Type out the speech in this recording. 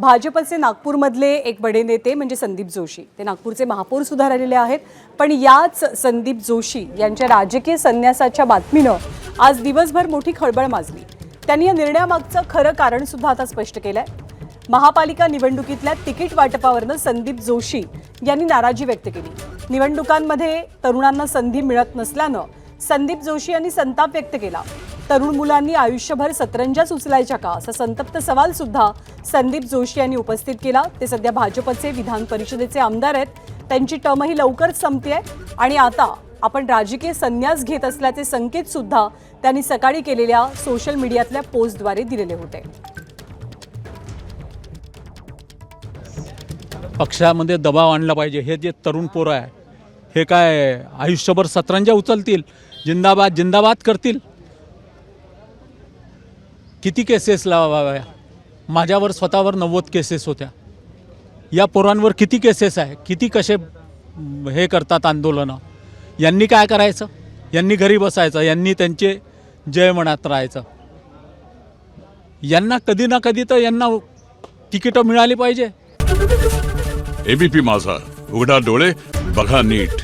भाजपचे नागपूरमधले एक बडे नेते म्हणजे संदीप जोशी, ते नागपूरचे महापौर सुद्धा राहिलेले आहेत. पण याच संदीप जोशी यांच्या राजकीय संन्यासाच्या बातमीनं आज दिवसभर मोठी खळबळ माजली. त्यांनी या निर्णयामागचं खरं कारण सुद्धा आता स्पष्ट केलंय. महापालिका निवडणुकीतल्या तिकीट वाटपावरनं संदीप जोशी यांनी नाराजी व्यक्त केली. निवडणुकांमध्ये तरुणांना संधी मिळत नसल्यानं संदीप जोशी यांनी संताप व्यक्त केला. तरुण मुलांनी आयुष्यभर सतरंजाच उचलायच्या का, असा संतप्त सवाल सुद्धा संदीप जोशी यांनी उपस्थित केला. ते सध्या भाजपचे विधान परिषदेचे आमदार आहेत. त्यांची टर्मही लवकरच संपते आणि आता आपण राजकीय संन्यास घेत असल्याचे संकेत सुद्धा त्यांनी सकाळी केलेल्या सोशल मीडियातल्या पोस्टद्वारे दिलेले होते. पक्षामध्ये दबाव आणला पाहिजे. हे जे तरुण पोरं आहे हे काय आयुष्यभर सतरंजा उचलतील, जिंदाबाद जिंदाबाद करतील? किती केसेस लावाव्या? माझ्यावर स्वतःवर 90 केसेस होत्या. या पोरांवर किती केसेस आहे? किती कसे हे करतात आंदोलनं? यांनी काय करायचं? यांनी घरी बसायचं, यांनी त्यांचे जय म्हणत राहायचं. यांना कधी ना कधी तर यांना तिकीटं मिळाली पाहिजे. एबीपी माझा, उघडा डोळे बघा नीट.